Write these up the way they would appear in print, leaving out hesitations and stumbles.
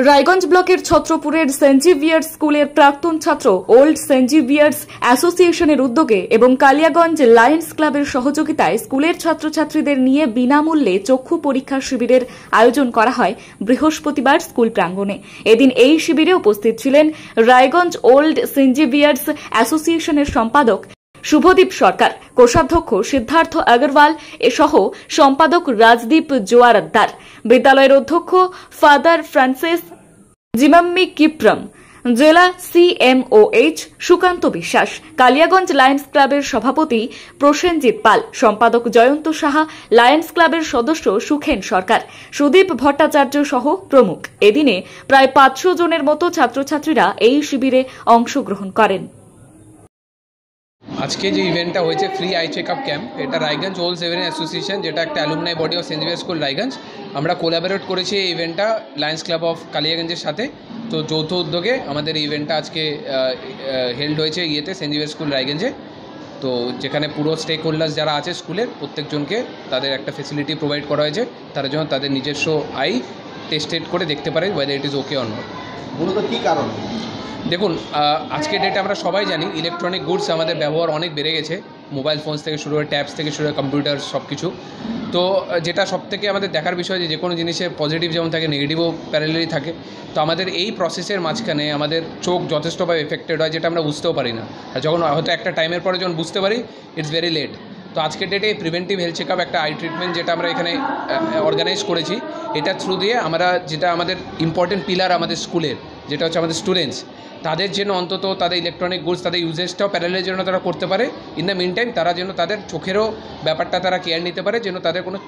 রায়গঞ্জ ব্লকের ছত্রপুরের Saint Xavier's স্কুলের প্রাক্তন ছাত্র ওল্ড সেন্ট জেভিয়ার্স অ্যাসোসিয়েশনের উদ্যোগে এবং কালিয়াগঞ্জ লায়ন্স ক্লাবের সহযোগিতায় স্কুলের ছাত্রছাত্রীদের নিয়ে বিনামূল্যে চক্ষু পরীক্ষা শিবিরের আয়োজন করা হয় বৃহস্পতিবার স্কুল প্রাঙ্গণে। এদিন এই শিবিরে উপস্থিত ছিলেন রায়গঞ্জ ওল্ড সেন্ট জেভিয়ার্স অ্যাসোসিয়েশনের সম্পাদক শুভদীপ সরকার, কোষাধ্যক্ষ সিদ্ধার্থ আগরওয়াল সহ সম্পাদক রাজদীপ জোয়ারদার, বিদ্যালয়ের অধ্যক্ষ ফাদার ফ্রান্সিস জিমাম্মি কিপ্রম, জেলা CMOH সুকান্ত বিশ্বাস, কালিয়াগঞ্জ লায়ন্স ক্লাবের সভাপতি প্রসেনজিৎ পাল, সম্পাদক জয়ন্ত সাহা, লায়ন্স ক্লাবের সদস্য সুখেন সরকার, সুদীপ ভট্টাচার্য সহ প্রমুখ। এদিনে প্রায় 500 জনের মতো ছাত্রছাত্রীরা এই শিবিরে অংশগ্রহণ করেন। আজকে যে ইভেন্টটা হয়েছে ফ্রি আই চেকআপ ক্যাম্প, এটা রায়গঞ্জ ওল্ড সেভেন অ্যাসোসিয়েশন, যেটা একটা alumni body of Saint Xavier's school Raiganj, আমরা কোলাবোরেট করেছি এই ইভেন্টটা লায়ন্স ক্লাব অফ কালিয়াগঞ্জের সাথে। তো যৌথ উদ্যোগে আমাদের এই ইভেন্টটা আজকে হেল্ড হয়েছে সেন্ট জেভিয়ার্স স্কুল রায়গঞ্জে। তো যেখানে পুরো স্টেক হোল্ডার্স যারা আছে স্কুলের প্রত্যেকজনকে তাদের একটা ফেসিলিটি প্রোভাইড করা হয়েছে, তারা যেন তাদের নিজস্ব আই টেস্টেড করে দেখতে পারে weather it is okay or not. মূলত কী কারণ? দেখুন, আজকের ডেটে আমরা সবাই জানি ইলেকট্রনিক গুডস আমাদের ব্যবহার অনেক বেড়ে গেছে, মোবাইল ফোনস থেকে শুরু করে ট্যাবস থেকে শুরু করে কম্পিউটার সব কিছু। তো যেটা সবথেকে আমাদের দেখার বিষয় যে কোনো জিনিসের পজিটিভ যেমন থাকে নেগেটিভও প্যারালালি থাকে। তো আমাদের এই প্রসেসের মাঝখানে আমাদের চোখ যথেষ্টভাবে এফেক্টেড হয়, যেটা আমরা বুঝতেও পারি না। আর যখন হয়তো একটা টাইমের পরে যখন বুঝতে পারি ইটস ভেরি লেট। তো আজকের ডেটে প্রিভেন্টিভ হেলথ চেকআপ একটা আই ট্রিটমেন্ট যেটা আমরা এখানে অর্গানাইজ করেছি, এটা থ্রু দিয়ে আমরা যেটা আমাদের ইম্পর্টেন্ট পিলার আমাদের স্কুলের, যেটা হচ্ছে আমাদের স্টুডেন্টস, তাদের জন্য অন্তত তাদের ইলেকট্রনিক গুডস তাদের ইউজেসটাও প্যারালালের জন্য তারা করতে পারে। ইন দ্য মিন টাইম তারা যেন তাদের চোখেরও ব্যাপারটা তারা কেয়ার নিতে পারে, যেন তাদের কোনো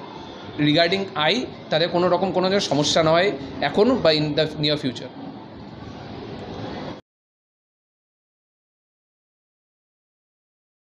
রিগার্ডিং আই তাদের কোনো রকম কোনো সমস্যা না হয় এখন বা ইন দ্য নিয়ার ফিউচার।